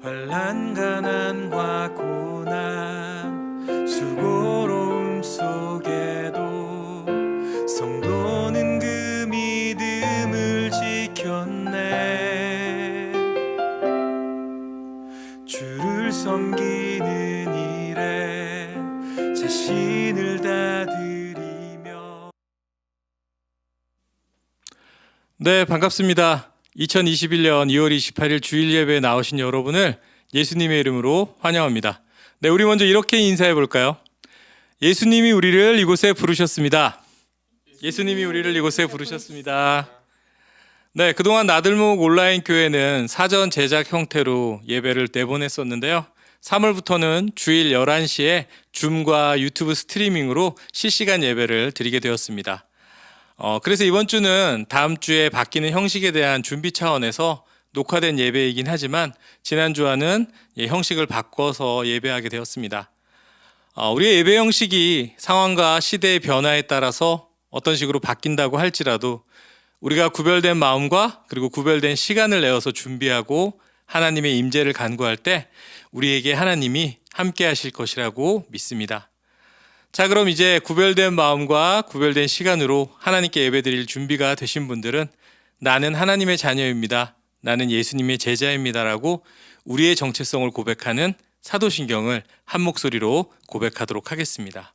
환난 가난과 고난 수고로움 속에도 성도는 그 믿음을 지켰네. 주를 섬기는 일에 자신을 다 드리며. 네, 반갑습니다. 2021년 2월 28일 주일 예배에 나오신 여러분을 예수님의 이름으로 환영합니다. 네, 우리 먼저 이렇게 인사해 볼까요? 예수님이 우리를 이곳에 부르셨습니다. 예수님이 우리를 이곳에 부르셨습니다. 네, 그동안 나들목 온라인 교회는 사전 제작 형태로 예배를 내보냈었는데요. 3월부터는 주일 11시에 줌과 유튜브 스트리밍으로 실시간 예배를 드리게 되었습니다. 그래서 이번 주는 다음 주에 바뀌는 형식에 대한 준비 차원에서 녹화된 예배이긴 하지만 지난주와는 형식을 바꿔서 예배하게 되었습니다. 우리의 예배 형식이 상황과 시대의 변화에 따라서 어떤 식으로 바뀐다고 할지라도 우리가 구별된 마음과 그리고 구별된 시간을 내어서 준비하고 하나님의 임재를 간구할 때 우리에게 하나님이 함께 하실 것이라고 믿습니다. 자, 그럼 이제 구별된 마음과 구별된 시간으로 하나님께 예배드릴 준비가 되신 분들은 나는 하나님의 자녀입니다. 나는 예수님의 제자입니다라고 우리의 정체성을 고백하는 사도신경을 한 목소리로 고백하도록 하겠습니다.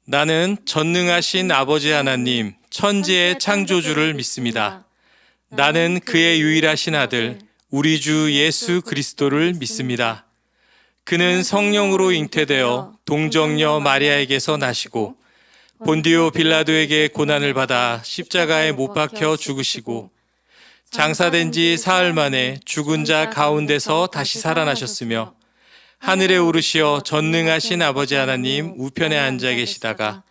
나는 전능하신 아버지 하나님, 천지의 창조주를 믿습니다. 나는 그의 유일하신 아들, 우리 주 예수 그리스도를 믿습니다. 그는 성령으로 잉태되어 동정녀 마리아에게서 나시고 본디오 빌라도에게 고난을 받아 십자가에 못 박혀 죽으시고 장사된 지 사흘 만에 죽은 자 가운데서 다시 살아나셨으며 하늘에 오르시어 전능하신 아버지 하나님 우편에 앉아 계시다가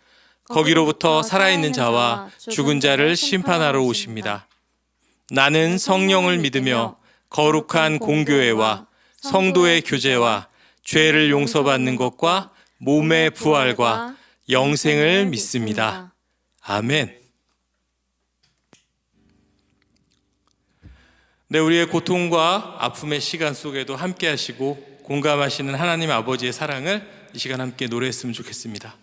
거기로부터 살아있는 자와 죽은 자를 심판하러 오십니다. 나는 성령을 믿으며 거룩한 공교회와 성도의 교제와 죄를 용서받는 것과 몸의 부활과 영생을 믿습니다. 아멘. 네, 우리의 고통과 아픔의 시간 속에도 함께 하시고 공감하시는 하나님 아버지의 사랑을 이 시간 함께 노래했으면 좋겠습니다.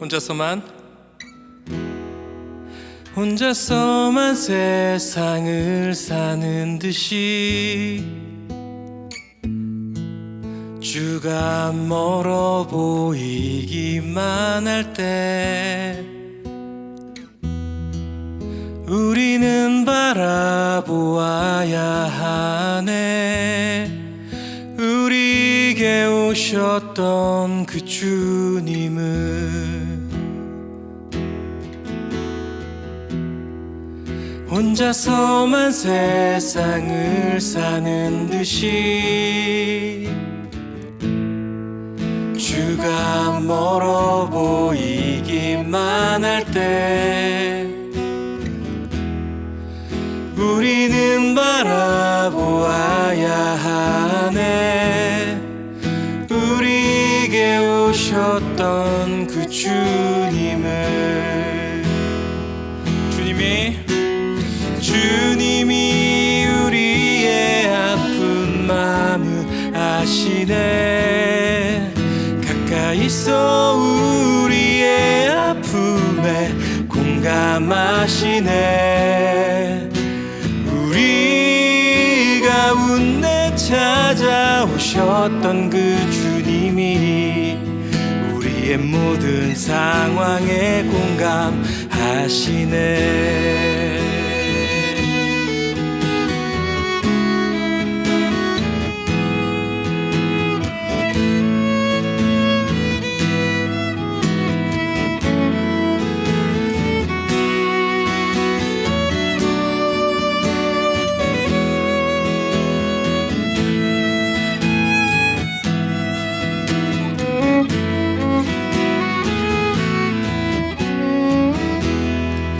혼자서만 세상을 사는 듯이 주가 멀어 보이기만 할 때 우리는 바라보아야 하네. 우리에게 오셨던 그 주님을 혼자서만 세상을 사는 듯이 주가 멀어 보이기만 할 때 우리는 바라보아야 하네. 우리에게 오셨던 그 주님을 주님이 우리의 아픈 마음을 아시네. 가까이서 우리의 아픔에 공감하시네. 우리 가운데 찾아오셨던 그 주님이 우리의 모든 상황에 공감하시네.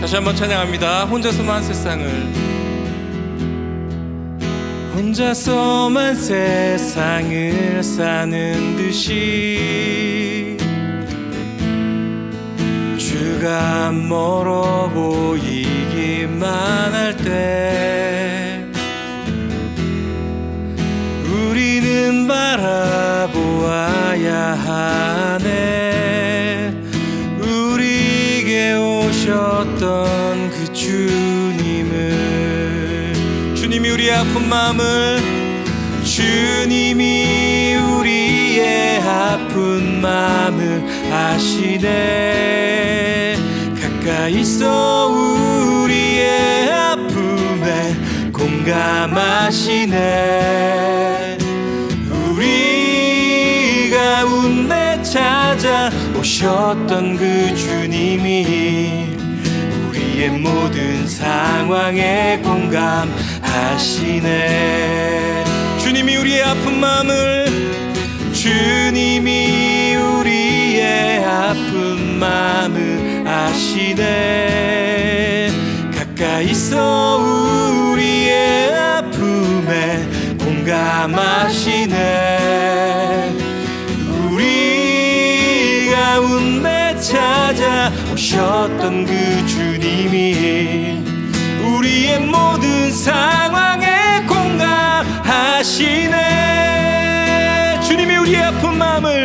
다시 한번 찬양합니다. 혼자서만 세상을 혼자서만 세상을 사는 듯이 주가 멀어 보이기만 할 때 우리는 바라보아야 하네. 우리에게 오셨던 그 주님이 우리의 아픈 마음을 주님이 우리의 아픈 마음을 아시네. 가까이서 우리의 아픔에 공감하시네. 우리 가운데 찾아오셨던 그 주님이 우리의 모든 상황에 공감하시네. 주님이 우리의 아픈 마음을 주님이 우리의 아픈 마음을 아시네. 가까이서 우리의 아픔에 공감하시네. 우리 가운데 찾아오셨던 그 주님이 우리의 모든 상황에 공감하시네. 주님이 우리의 아픈 마음을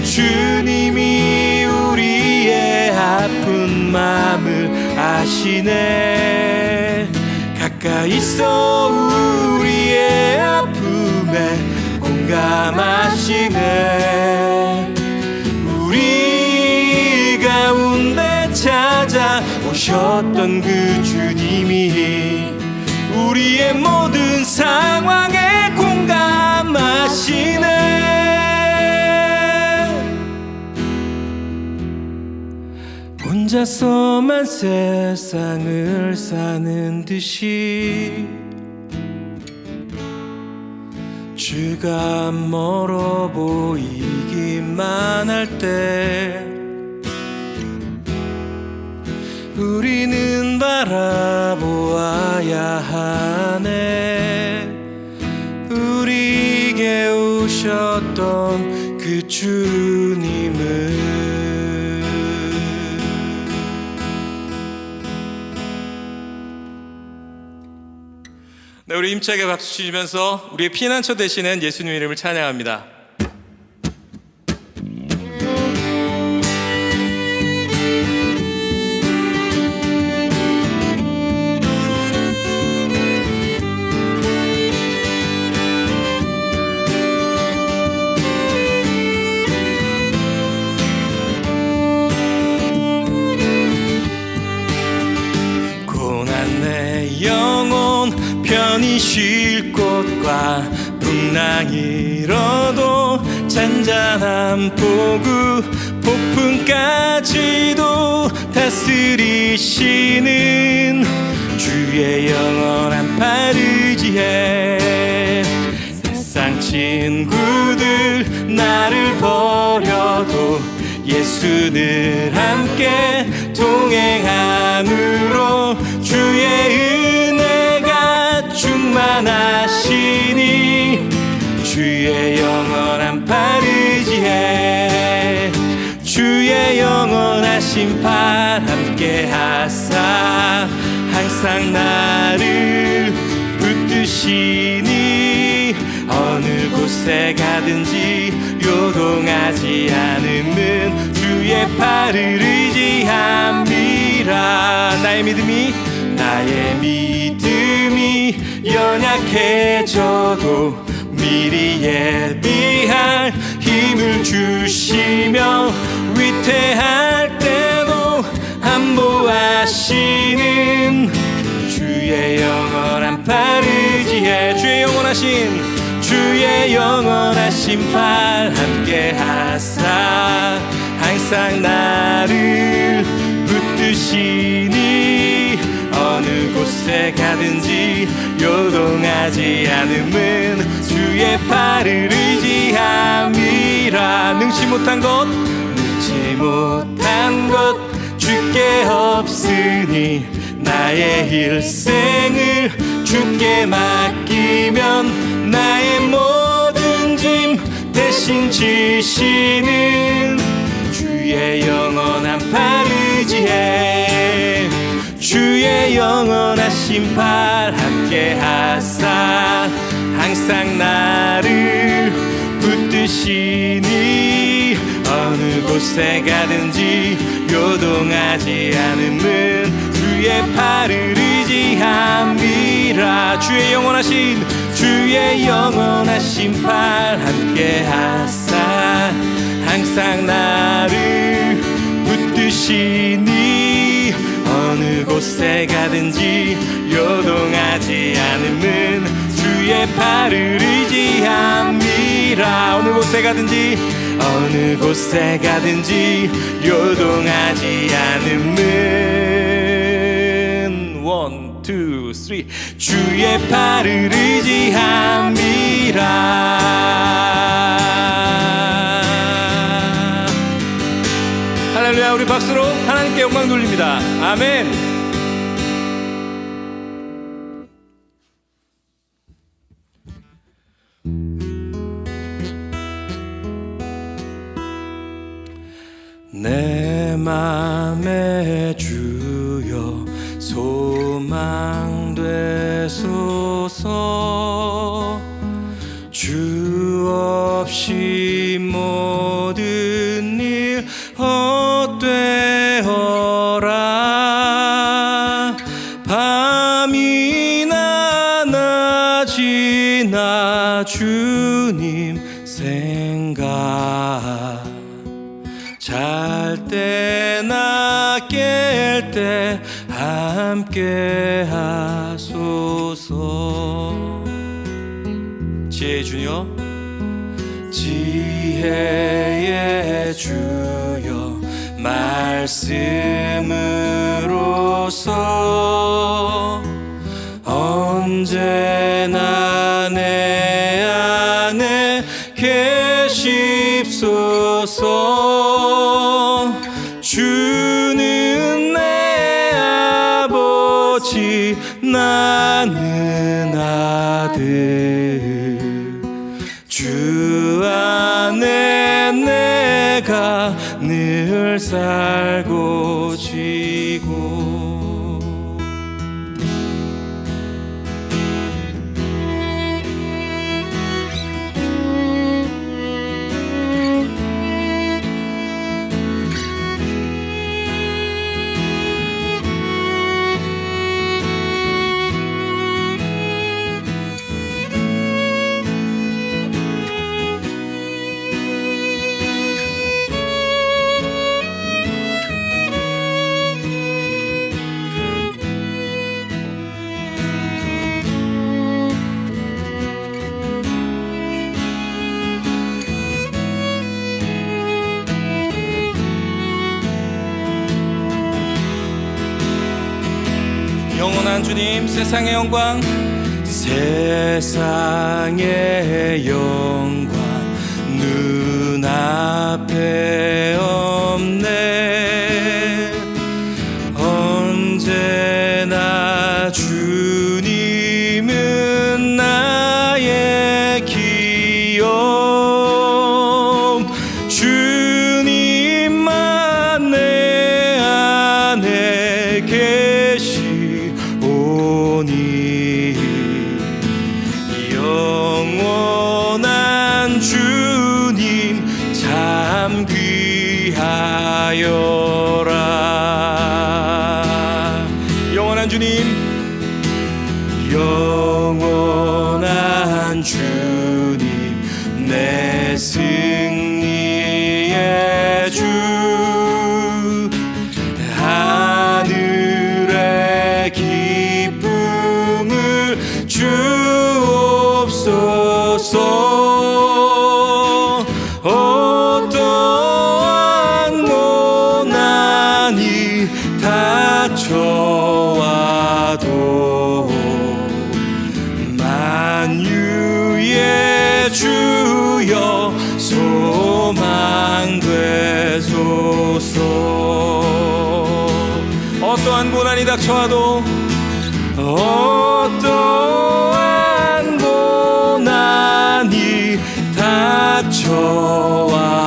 주님이 우리의 아픈 마음을 아시네. 가까이서 우리의 아픔에 공감하시네. 우리 가운데 찾아오셨던 그 주님이 우리의 모든 상황에 공감하시네. 혼자서만 세상을 사는 듯이 주가 멀어 보이기만 할 때 우리는 바라보아야 하네. 우리에게 오셨던 그 주님을. 네, 우리 힘차게 박수 치면서 우리의 피난처 되시는 예수님 이름을 찬양합니다. 편히 쉴 곳과 풍랑이 일어도 잔잔한 폭우 폭풍까지도 다스리시는 주의 영원한 팔을 의지해. 세상 친구들 나를 버려도 예수 늘 함께 동행함으로 주의 은혜가 충만하시니 주의 영원한 팔 의지해. 주의 영원하신 팔 함께 하사 항상 나를 붙드시니 어느 곳에 가든지 요동하지 않음은 주의 팔을 의지함이라. 나의 믿음이 연약해져도 미리 예비할 힘을 주시며 위태할 때도 안보하시는 주의 영원한 팔 의지해. 주의 영원하신 팔 함께 하사 항상 나를 붙드시니 어느 곳에 가든지 요동하지 않음은 주의 팔을 의지함이라. 능치 못한 것 주께 없으니 나의 일생을 주께 맡기며 붙드시는 주의 영원한 팔 의지해 주의 영원하신 팔 함께 하사 항상 나를 붙드시니 어느 곳에 가든지 요동하지 않음은 주의 팔을 의지함이라 주의 영원하신 팔 함께 하사 항상 나를 붙드시니 어느 곳에 가든지 요동하지 않음은 주의 팔을 의지함이라 어느 곳에 가든지 요동하지 않음은 1, 2, 3 주의 팔을 의지함이라 할렐루야. 우리 박수로 하나님께 영광 돌립니다. 아멘. 내 맘에 주여 소망 되소서 주 없이 모든 일 헛되어라 밤이나 낮이나 주님 생각 잘 때나 깰 때 함께 하소서 지혜의 주여 지혜의 주여 말씀으로서 언제나 내 안에 계십소서 주는 내 아버지 나는 아들 주 안에 내가 늘 살고 지고 영원한 주님 세상의 영광 눈앞에 없네 언제나 주님은 나의 기업 주님만 내 안에 계시오니 영원한 주님 참 귀하여라 영원한 주님 영원한 주님 내 승리의 주 하늘의 기쁨을 주옵소서 어떠한 고난이 닥쳐와도 만유의 주여 소망 되소서 어떠한 고난이 닥쳐와도 어떠한 고난이 닥쳐와도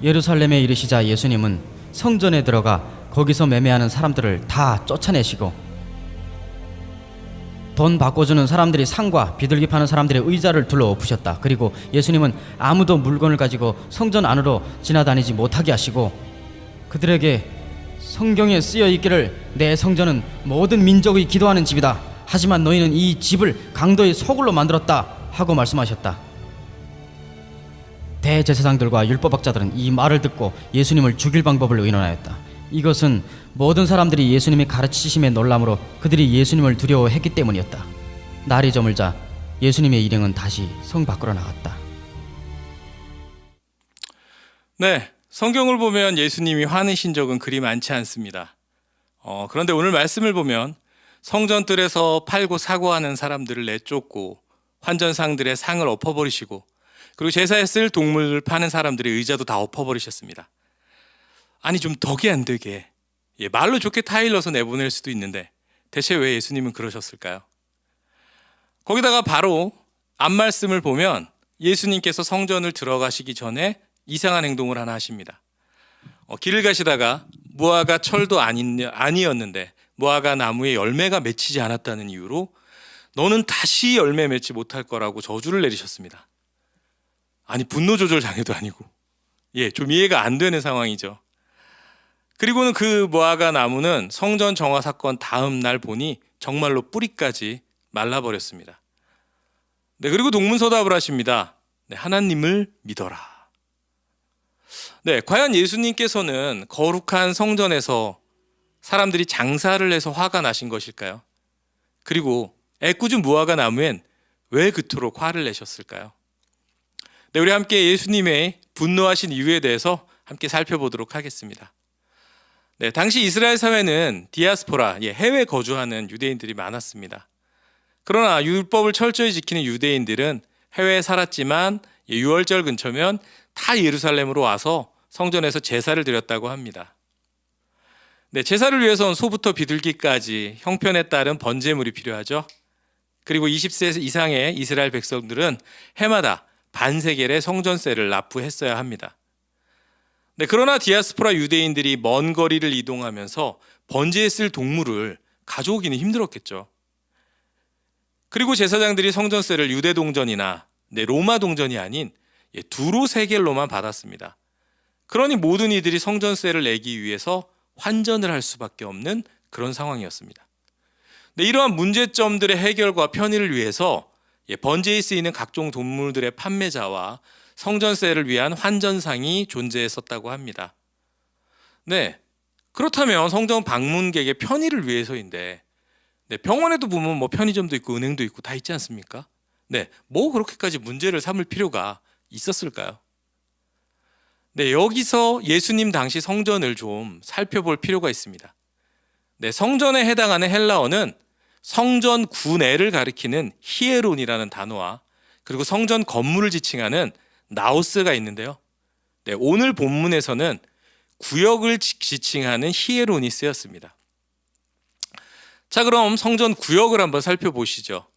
예루살렘에 이르시자 예수님은 성전에 들어가 거기서 매매하는 사람들을 다 쫓아내시고 돈 바꿔주는 사람들이 상과 비둘기 파는 사람들의 의자를 둘러 엎으셨다. 그리고 예수님은 아무도 물건을 가지고 성전 안으로 지나다니지 못하게 하시고 그들에게 성경에 쓰여 있기를 내 성전은 모든 민족이 기도하는 집이다. 하지만 너희는 이 집을 강도의 소굴로 만들었다 하고 말씀하셨다. 대제사장들과 율법학자들은 이 말을 듣고 예수님을 죽일 방법을 의논하였다. 이것은 모든 사람들이 예수님의 가르치심에 놀람으로 그들이 예수님을 두려워했기 때문이었다. 날이 저물자 예수님의 일행은 다시 성 밖으로 나갔다. 네, 성경을 보면 예수님이 화내신 적은 그리 많지 않습니다. 그런데 오늘 말씀을 보면 성전뜰에서 팔고 사고 하는 사람들을 내쫓고 환전상들의 상을 엎어버리시고 그리고 제사에 쓸 동물을 파는 사람들의 의자도 다 엎어버리셨습니다. 아니 좀 덕이 안 되게 말로 좋게 타일러서 내보낼 수도 있는데 대체 왜 예수님은 그러셨을까요? 거기다가 바로 앞말씀을 보면 예수님께서 성전을 들어가시기 전에 이상한 행동을 하나 하십니다. 길을 가시다가 무화과 철도 아니었는데 무화과 나무에 열매가 맺히지 않았다는 이유로 너는 다시 열매 맺지 못할 거라고 저주를 내리셨습니다. 아니 분노 조절 장애도 아니고 좀 이해가 안 되는 상황이죠. 그리고는 그 무화과 나무는 성전 정화 사건 다음 날 보니 정말로 뿌리까지 말라버렸습니다. 네, 그리고 동문서답을 하십니다. 네, 하나님을 믿어라. 네, 과연 예수님께서는 거룩한 성전에서 사람들이 장사를 해서 화가 나신 것일까요? 그리고 애꿎은 무화과 나무엔 왜 그토록 화를 내셨을까요? 네, 우리 함께 예수님의 분노하신 이유에 대해서 함께 살펴보도록 하겠습니다. 네, 당시 이스라엘 사회는 디아스포라, 해외 거주하는 유대인들이 많았습니다. 그러나 율법을 철저히 지키는 유대인들은 해외에 살았지만 유월절 근처면 다 예루살렘으로 와서 성전에서 제사를 드렸다고 합니다. 네, 제사를 위해서는 소부터 비둘기까지 형편에 따른 번제물이 필요하죠. 그리고 20세 이상의 이스라엘 백성들은 해마다 반세겔의 성전세를 납부했어야 합니다. 네, 그러나 디아스포라 유대인들이 먼 거리를 이동하면서 번제에 쓸 동물을 가져오기는 힘들었겠죠. 그리고 제사장들이 성전세를 유대 동전이나 로마 동전이 아닌 두로 세겔로만 받았습니다. 그러니 모든 이들이 성전세를 내기 위해서 환전을 할 수밖에 없는 그런 상황이었습니다. 네, 이러한 문제점들의 해결과 편의를 위해서 번제에 쓰이는 각종 동물들의 판매자와 성전세를 위한 환전상이 존재했었다고 합니다. 네, 그렇다면 성전 방문객의 편의를 위해서인데 병원에도 보면 편의점도 있고 은행도 있고 다 있지 않습니까? 네, 그렇게까지 문제를 삼을 필요가 있었을까요? 네, 여기서 예수님 당시 성전을 좀 살펴볼 필요가 있습니다. 네, 성전에 해당하는 헬라어는 성전 구내를 가리키는 히에론이라는 단어와 그리고 성전 건물을 지칭하는 나우스가 있는데요. 네, 오늘 본문에서는 구역을 지칭하는 히에론이 쓰였습니다. 자, 그럼 성전 구역을 한번 살펴보시죠.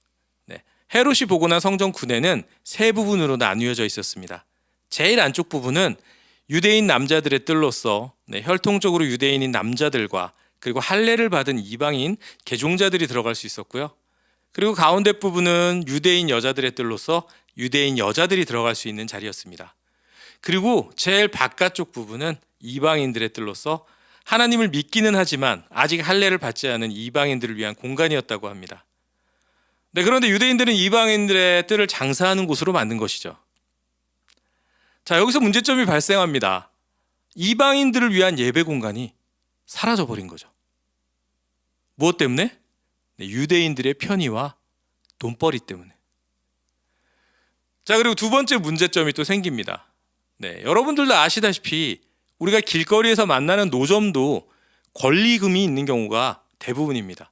네, 헤롯이 보고 난 성전 구내는 세 부분으로 나뉘어져 있었습니다. 제일 안쪽 부분은 유대인 남자들의 뜰로서 혈통적으로 유대인인 남자들과 그리고 할례를 받은 이방인 개종자들이 들어갈 수 있었고요. 그리고 가운데 부분은 유대인 여자들의 뜰로서 유대인 여자들이 들어갈 수 있는 자리였습니다. 그리고 제일 바깥쪽 부분은 이방인들의 뜰로서 하나님을 믿기는 하지만 아직 할례를 받지 않은 이방인들을 위한 공간이었다고 합니다. 네, 그런데 유대인들은 이방인들의 뜰을 장사하는 곳으로 만든 것이죠. 자, 여기서 문제점이 발생합니다. 이방인들을 위한 예배 공간이 사라져버린 거죠. 무엇 때문에? 네, 유대인들의 편의와 돈벌이 때문에. 자, 그리고 두 번째 문제점이 또 생깁니다. 네, 여러분들도 아시다시피 우리가 길거리에서 만나는 노점도 권리금이 있는 경우가 대부분입니다.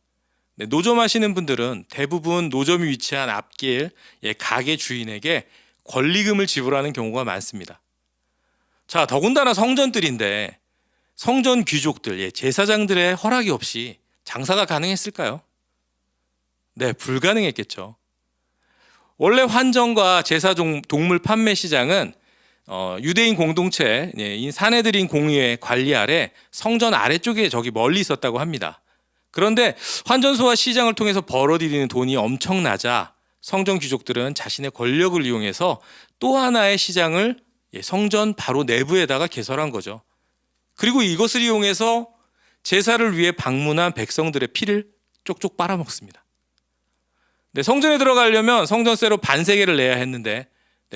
네, 노점 하시는 분들은 대부분 노점이 위치한 앞길 가게 주인에게 권리금을 지불하는 경우가 많습니다. 자, 더군다나 성전들인데 성전 귀족들, 제사장들의 허락이 없이 장사가 가능했을까요? 네, 불가능했겠죠. 원래 환전과 제사 동물 판매 시장은 유대인 공동체인 사내들인 공의회 관리 아래 성전 아래쪽에 저기 멀리 있었다고 합니다. 그런데 환전소와 시장을 통해서 벌어들이는 돈이 엄청나자 성전 귀족들은 자신의 권력을 이용해서 또 하나의 시장을 성전 바로 내부에다가 개설한 거죠. 그리고 이것을 이용해서 제사를 위해 방문한 백성들의 피를 쪽쪽 빨아먹습니다. 네, 성전에 들어가려면 성전세로 반세겔을 내야 했는데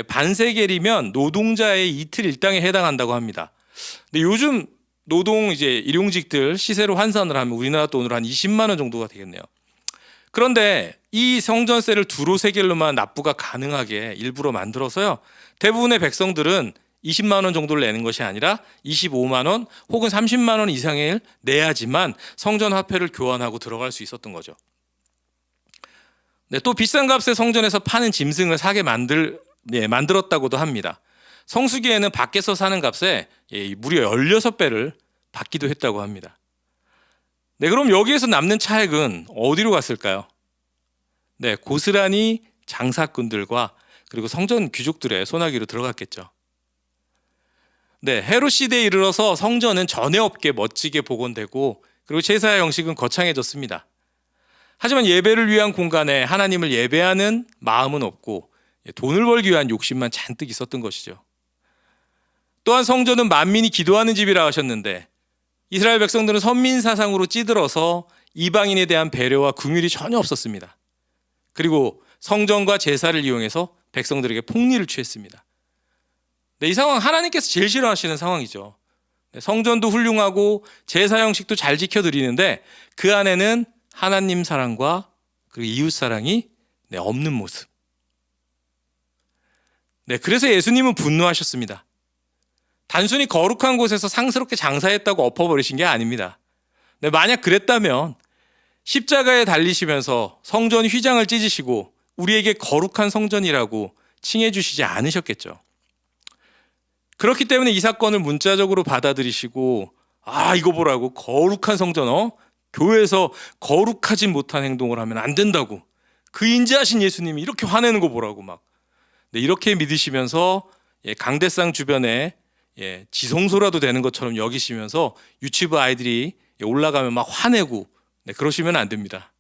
반세겔이면 노동자의 이틀 일당에 해당한다고 합니다. 근데 요즘 노동 일용직들 시세로 환산을 하면 우리나라 돈으로 한 20만 원 정도가 되겠네요. 그런데 이 성전세를 두로 세겔로만 납부가 가능하게 일부러 만들어서요. 대부분의 백성들은 20만 원 정도를 내는 것이 아니라 25만 원 혹은 30만 원 이상을 내야지만 성전 화폐를 교환하고 들어갈 수 있었던 거죠. 네, 또 비싼 값에 성전에서 파는 짐승을 사게 만들었다고도 합니다. 성수기에는 밖에서 사는 값에 무려 16배를 받기도 했다고 합니다. 네, 그럼 여기에서 남는 차액은 어디로 갔을까요? 네, 고스란히 장사꾼들과 그리고 성전 귀족들의 소나기로 들어갔겠죠. 네, 헤롯 시대에 이르러서 성전은 전에 없게 멋지게 복원되고 그리고 제사의 형식은 거창해졌습니다. 하지만 예배를 위한 공간에 하나님을 예배하는 마음은 없고 돈을 벌기 위한 욕심만 잔뜩 있었던 것이죠. 또한 성전은 만민이 기도하는 집이라 하셨는데 이스라엘 백성들은 선민 사상으로 찌들어서 이방인에 대한 배려와 긍휼이 전혀 없었습니다. 그리고 성전과 제사를 이용해서 백성들에게 폭리를 취했습니다. 네, 이 상황 하나님께서 제일 싫어하시는 상황이죠. 네, 성전도 훌륭하고 제사 형식도 잘 지켜드리는데 그 안에는 하나님 사랑과 그리고 이웃 사랑이 없는 모습. 네, 그래서 예수님은 분노하셨습니다. 단순히 거룩한 곳에서 상스럽게 장사했다고 엎어버리신 게 아닙니다. 네, 만약 그랬다면 십자가에 달리시면서 성전 휘장을 찢으시고 우리에게 거룩한 성전이라고 칭해 주시지 않으셨겠죠. 그렇기 때문에 이 사건을 문자적으로 받아들이시고 이거 보라고 거룩한 성전 교회에서 거룩하지 못한 행동을 하면 안 된다고 그 인자하신 예수님이 이렇게 화내는 거 보라고 막 이렇게 믿으시면서 강대상 주변에 지성소라도 되는 것처럼 여기시면서 유치부 아이들이 올라가면 막 화내고 그러시면 안 됩니다.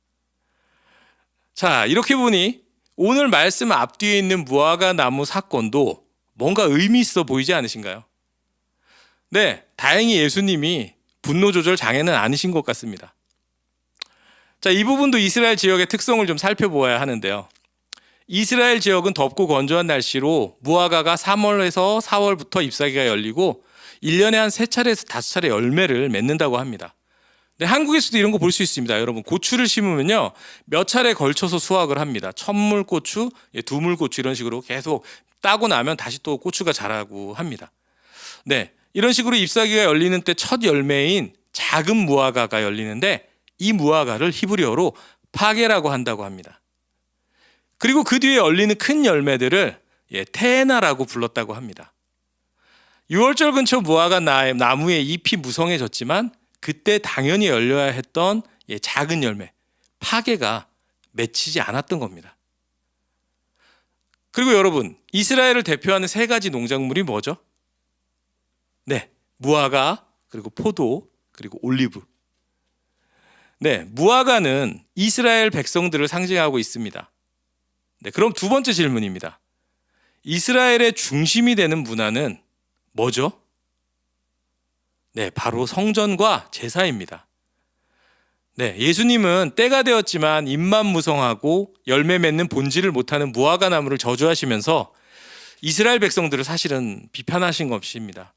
자, 이렇게 보니 오늘 말씀 앞뒤에 있는 무화과 나무 사건도 뭔가 의미 있어 보이지 않으신가요? 네, 다행히 예수님이 분노 조절 장애는 아니신 것 같습니다. 자, 이 부분도 이스라엘 지역의 특성을 좀 살펴보아야 하는데요. 이스라엘 지역은 덥고 건조한 날씨로 무화과가 3월에서 4월부터 잎사귀가 열리고 1년에 한 3차례에서 5차례 열매를 맺는다고 합니다. 네, 한국에서도 이런 거 볼 수 있습니다. 여러분, 고추를 심으면요 몇 차례 걸쳐서 수확을 합니다. 첫물고추, 두물고추 이런 식으로 계속 따고 나면 다시 또 고추가 자라고 합니다. 네, 이런 식으로 잎사귀가 열리는 때 첫 열매인 작은 무화과가 열리는데 이 무화과를 히브리어로 파게라고 한다고 합니다. 그리고 그 뒤에 열리는 큰 열매들을 테에나라고 불렀다고 합니다. 6월절 근처 무화과 나무의 잎이 무성해졌지만 그때 당연히 열려야 했던 작은 열매 파게가 맺히지 않았던 겁니다. 그리고 여러분, 이스라엘을 대표하는 3가지 농작물이 뭐죠? 네, 무화과, 그리고 포도, 그리고 올리브. 네, 무화과는 이스라엘 백성들을 상징하고 있습니다. 네, 그럼 두 번째 질문입니다. 이스라엘의 중심이 되는 문화는 뭐죠? 네, 바로 성전과 제사입니다. 네, 예수님은 때가 되었지만 잎만 무성하고 열매 맺는 본질을 못하는 무화과 나무를 저주하시면서 이스라엘 백성들을 사실은 비판하신 것입니다.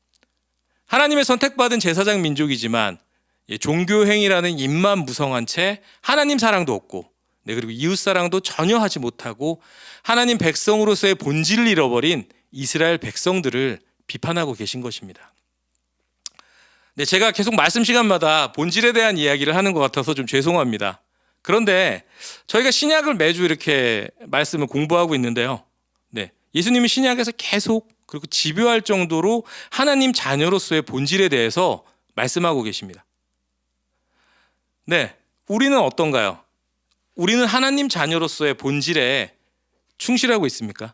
하나님의 선택받은 제사장 민족이지만 종교 행위라는 잎만 무성한 채 하나님 사랑도 없고 그리고 이웃 사랑도 전혀 하지 못하고 하나님 백성으로서의 본질을 잃어버린 이스라엘 백성들을 비판하고 계신 것입니다. 네, 제가 계속 말씀 시간마다 본질에 대한 이야기를 하는 것 같아서 좀 죄송합니다. 그런데 저희가 신약을 매주 이렇게 말씀을 공부하고 있는데요. 네, 예수님이 신약에서 계속 그리고 집요할 정도로 하나님 자녀로서의 본질에 대해서 말씀하고 계십니다. 네, 우리는 어떤가요? 우리는 하나님 자녀로서의 본질에 충실하고 있습니까?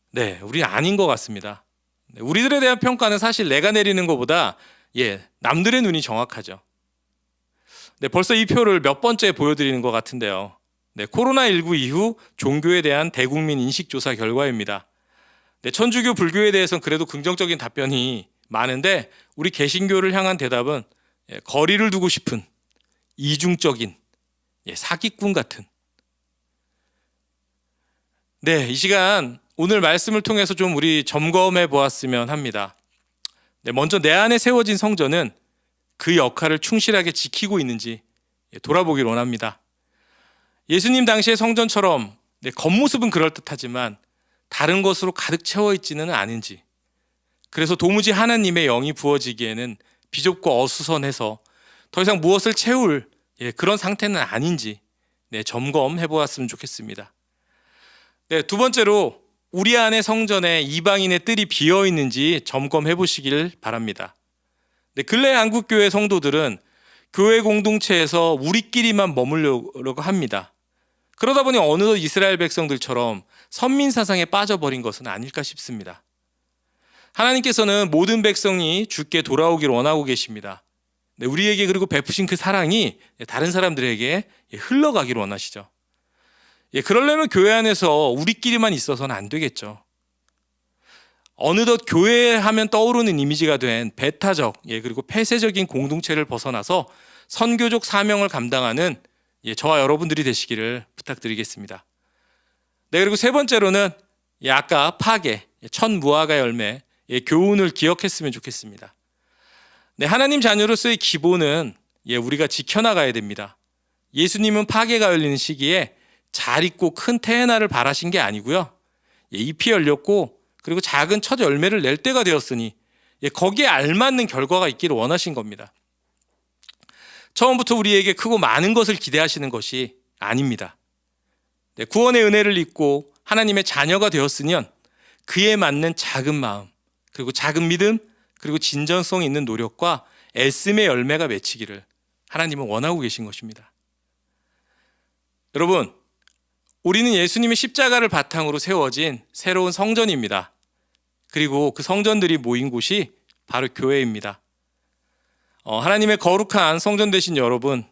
네, 우리는 아닌 것 같습니다. 우리들에 대한 평가는 사실 내가 내리는 것보다 남들의 눈이 정확하죠. 네, 벌써 이 표를 몇 번째 보여드리는 것 같은데요. 네, 코로나19 이후 종교에 대한 대국민 인식조사 결과입니다. 네, 천주교, 불교에 대해서는 그래도 긍정적인 답변이 많은데 우리 개신교를 향한 대답은 거리를 두고 싶은 이중적인 사기꾼 같은. 네, 이 시간 오늘 말씀을 통해서 좀 우리 점검해 보았으면 합니다. 네, 먼저 내 안에 세워진 성전은 그 역할을 충실하게 지키고 있는지 돌아보길 원합니다. 예수님 당시의 성전처럼 겉모습은 그럴듯하지만 다른 것으로 가득 채워 있지는 않은지, 그래서 도무지 하나님의 영이 부어지기에는 비좁고 어수선해서 더 이상 무엇을 채울 그런 상태는 아닌지 점검해 보았으면 좋겠습니다. 네, 두 번째로 우리 안의 성전에 이방인의 뜰이 비어 있는지 점검해 보시길 바랍니다. 네, 근래 한국교회 성도들은 교회 공동체에서 우리끼리만 머물려고 합니다. 그러다 보니 어느덧 이스라엘 백성들처럼 선민 사상에 빠져버린 것은 아닐까 싶습니다. 하나님께서는 모든 백성이 주께 돌아오기를 원하고 계십니다. 네, 우리에게 그리고 베푸신 그 사랑이 다른 사람들에게 흘러가기를 원하시죠. 그러려면 교회 안에서 우리끼리만 있어서는 안 되겠죠. 어느덧 교회 하면 떠오르는 이미지가 된 배타적 그리고 폐쇄적인 공동체를 벗어나서 선교적 사명을 감당하는 저와 여러분들이 되시기를 부탁드리겠습니다. 네, 그리고 세 번째로는 아까 파괴, 천무화과 열매, 교훈을 기억했으면 좋겠습니다. 네, 하나님 자녀로서의 기본은 우리가 지켜나가야 됩니다. 예수님은 파괴가 열리는 시기에 잘 익고 큰 태에나를 바라신 게 아니고요. 잎이 열렸고 그리고 작은 첫 열매를 낼 때가 되었으니 거기에 알맞는 결과가 있기를 원하신 겁니다. 처음부터 우리에게 크고 많은 것을 기대하시는 것이 아닙니다. 네, 구원의 은혜를 입고 하나님의 자녀가 되었으면 그에 맞는 작은 마음, 그리고 작은 믿음, 그리고 진정성 있는 노력과 애씀의 열매가 맺히기를 하나님은 원하고 계신 것입니다. 여러분, 우리는 예수님의 십자가를 바탕으로 세워진 새로운 성전입니다. 그리고 그 성전들이 모인 곳이 바로 교회입니다. 하나님의 거룩한 성전 되신 여러분,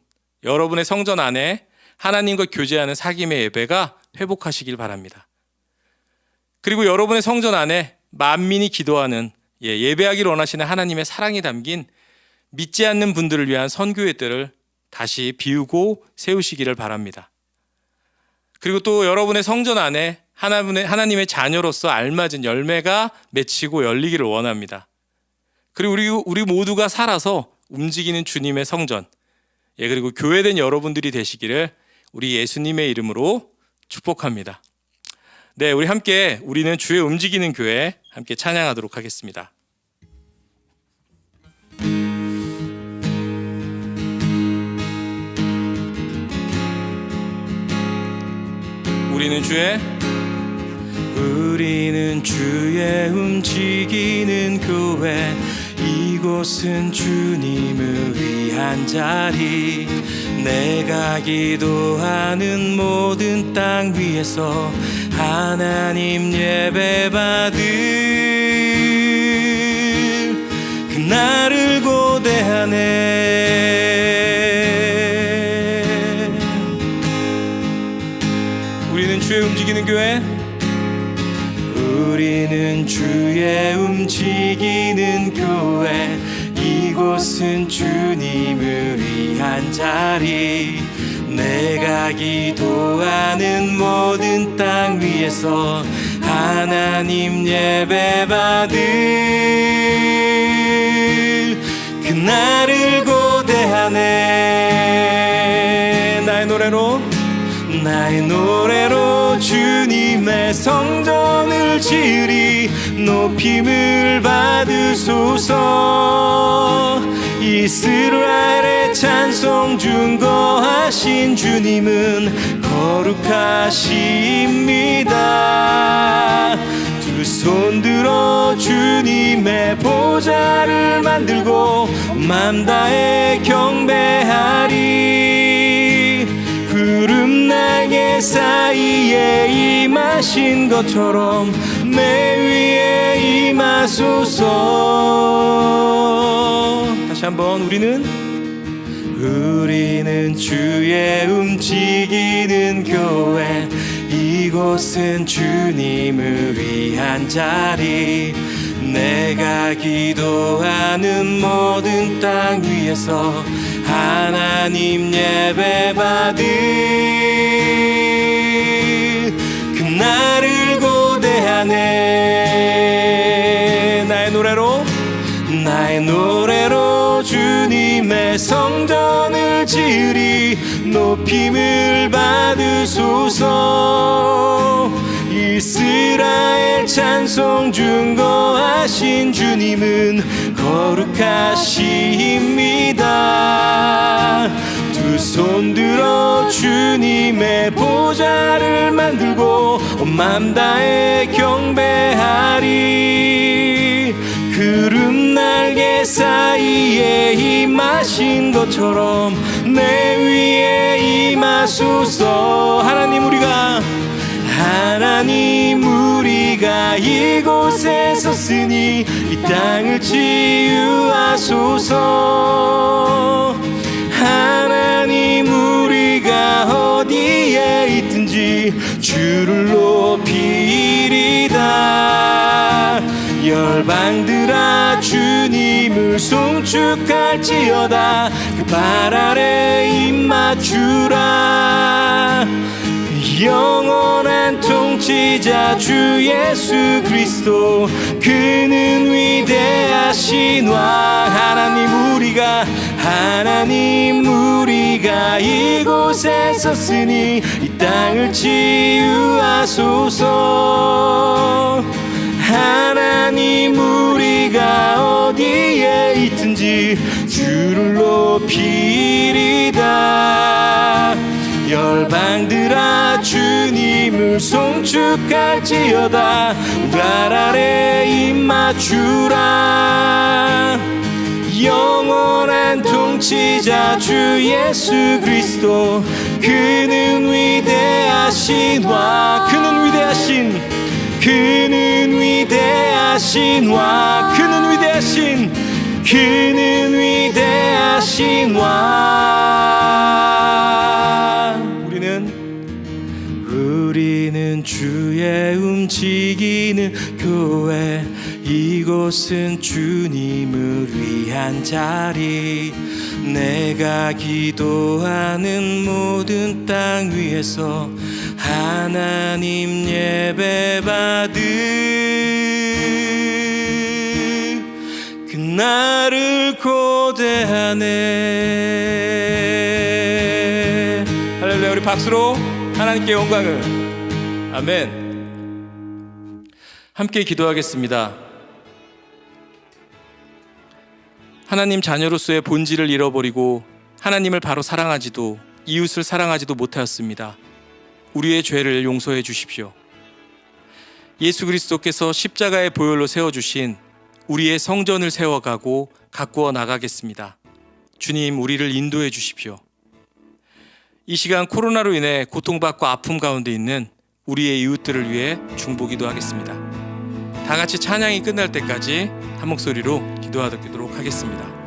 여러분의 성전 안에 하나님과 교제하는 사귐의 예배가 회복하시길 바랍니다. 그리고 여러분의 성전 안에 만민이 기도하는 예배하기를 원하시는 하나님의 사랑이 담긴 믿지 않는 분들을 위한 선교의 뜰을 다시 비우고 세우시기를 바랍니다. 그리고 또 여러분의 성전 안에 하나님의 자녀로서 알맞은 열매가 맺히고 열리기를 원합니다. 그리고 우리 모두가 살아서 움직이는 주님의 성전, 그리고 교회된 여러분들이 되시기를 우리 예수님의 이름으로 축복합니다. 네, 우리 함께 우리는 주의 움직이는 교회 함께 찬양하도록 하겠습니다. 우리는 주의 움직이는 교회, 이곳은 주님을 위한 자리. 내가 기도하는 모든 땅 위에서 하나님 예배 받을 그날을 고대하네. 우리는 주의 움직이는 교회, 우리는 주의 움직이는 교회, 이곳은 주님을 위한 자리. 내가 기도하는 모든 땅 위에서 하나님 예배 받을 그날을 고대하네. 나의 노래로 주님의 성전을 지리 높임을 받으소서. 이스라엘의 찬송 중거하신 주님은 거룩하십니다. 두 손 들어 주님의 보좌를 만들고 맘 다해 경배하리. 구름 날개 사이에 임하신 것처럼 내 위에 임하소서. 다시 한번 우리는 주의 움직이는 교회, 이곳은 주님을 위한 자리. 내가 기도하는 모든 땅 위에서 하나님 예배 받을 그날을 고대하네. 나의 노래로 주님의 성전을 지으리. 높임을 받으소서. 이스라엘 찬송 중거하신 주님은 거룩하십니다. 두 손 들어 주님의 보좌를 만들고 맘 다해 경배하리. 구름 날개 사이에 임하신 것처럼 내 위에 임하소서. 하나님 우리가 이곳에 섰으니 이 땅을 치유하소서. 하나님 우리가 어디에 있든지 주를 높이리다. 열방들아 주님을 송축할지어다. 그 발 아래 입 맞추라. 영원한 통치자 주 예수 그리스도, 그는 위대하신 왕. 하나님 우리가 이곳에 섰으니 이 땅을 치유하소서. 하나님 우리가 어디에 있든지 주를 높이리다. 열방들아 주님을 송축할지어다. 발 아래 입 맞추라. 영원한 통치자 주 예수 그리스도, 그는 위대하신 왕. 그는 위대하신 왕. 그는 위대하신 왕. 우리는 주의 움직이는 교회, 이곳은 주님을 위한 자리. 내가 기도하는 모든 땅 위에서 하나님 예배 받을 그날을 고대하네. 할렐루야. 우리 박수로 하나님께 영광을. 아멘. 함께 기도하겠습니다. 하나님 자녀로서의 본질을 잃어버리고 하나님을 바로 사랑하지도 이웃을 사랑하지도 못하였습니다. 우리의 죄를 용서해 주십시오. 예수 그리스도께서 십자가의 보혈로 세워주신 우리의 성전을 세워가고 가꾸어 나가겠습니다. 주님, 우리를 인도해 주십시오. 이 시간 코로나로 인해 고통받고 아픔 가운데 있는 우리의 이웃들을 위해 중보기도 하겠습니다. 다 같이 찬양이 끝날 때까지 한 목소리로 기도하도록 하겠습니다.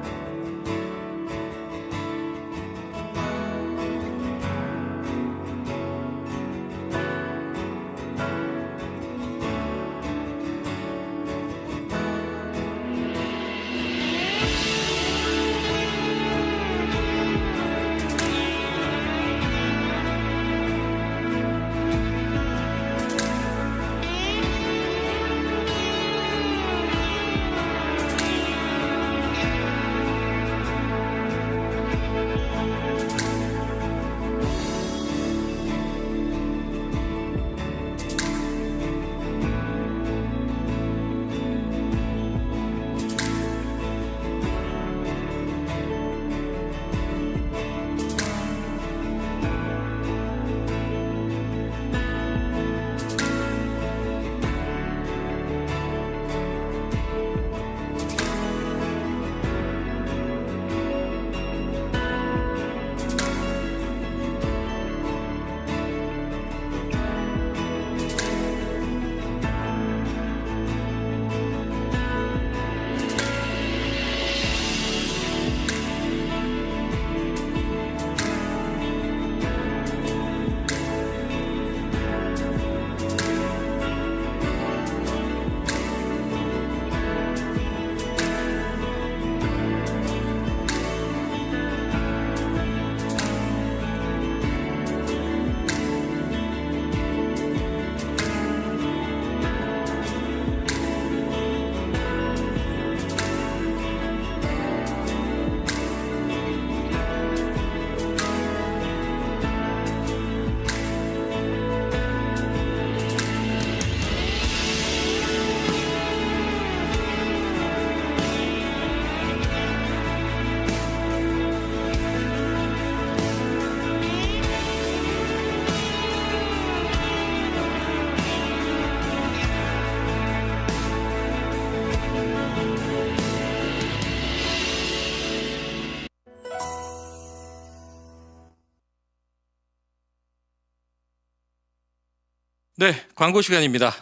네, 광고 시간입니다.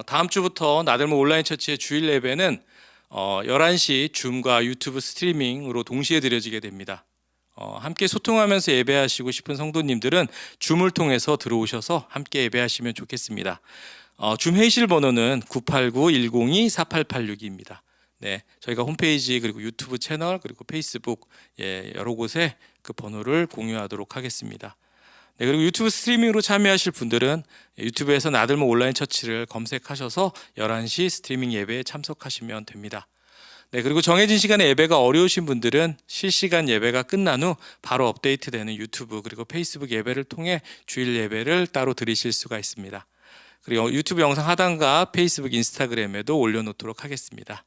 다음 주부터 나들모 온라인 처치의 주일 예배는 11시 줌과 유튜브 스트리밍으로 동시에 드려지게 됩니다. 함께 소통하면서 예배하시고 싶은 성도님들은 줌을 통해서 들어오셔서 함께 예배하시면 좋겠습니다. 줌 회의실 번호는 989-102-4886입니다. 네, 저희가 홈페이지 그리고 유튜브 채널 그리고 페이스북 여러 곳에 그 번호를 공유하도록 하겠습니다. 네, 그리고 유튜브 스트리밍으로 참여하실 분들은 유튜브에서 나들모 온라인 처치를 검색하셔서 11시 스트리밍 예배에 참석하시면 됩니다. 네, 그리고 정해진 시간에 예배가 어려우신 분들은 실시간 예배가 끝난 후 바로 업데이트되는 유튜브 그리고 페이스북 예배를 통해 주일 예배를 따로 들으실 수가 있습니다. 그리고 유튜브 영상 하단과 페이스북, 인스타그램에도 올려놓도록 하겠습니다.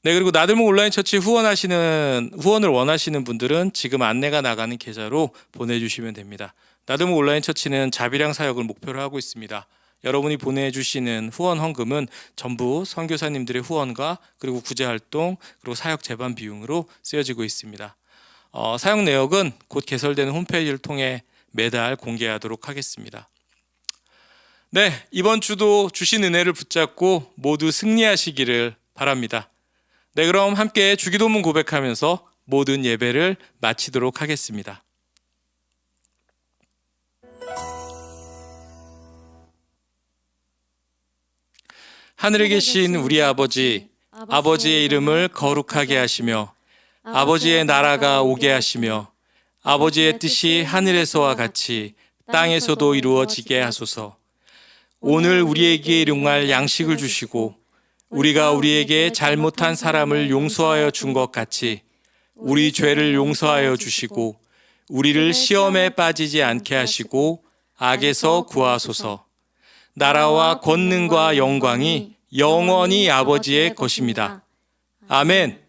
네, 그리고 나들모 온라인 처치 후원을 원하시는 분들은 지금 안내가 나가는 계좌로 보내주시면 됩니다. 나들모 온라인 처치는 자비량 사역을 목표로 하고 있습니다. 여러분이 보내주시는 후원 헌금은 전부 선교사님들의 후원과 그리고 구제활동 그리고 사역 재반 비용으로 쓰여지고 있습니다. 사용 내역은 곧 개설되는 홈페이지를 통해 매달 공개하도록 하겠습니다. 네, 이번 주도 주신 은혜를 붙잡고 모두 승리하시기를 바랍니다. 네, 그럼 함께 주기도문 고백하면서 모든 예배를 마치도록 하겠습니다. 하늘에 계신 우리 아버지, 아버지의 이름을 거룩하게 하시며 아버지의 나라가 오게 하시며 아버지의 뜻이 하늘에서와 같이 땅에서도 이루어지게 하소서. 오늘 우리에게 일용할 양식을 주시고 우리가 우리에게 잘못한 사람을 용서하여 준 것 같이 우리 죄를 용서하여 주시고 우리를 시험에 빠지지 않게 하시고 악에서 구하소서. 나라와 권능과 영광이 영원히 아버지의 것입니다. 아멘.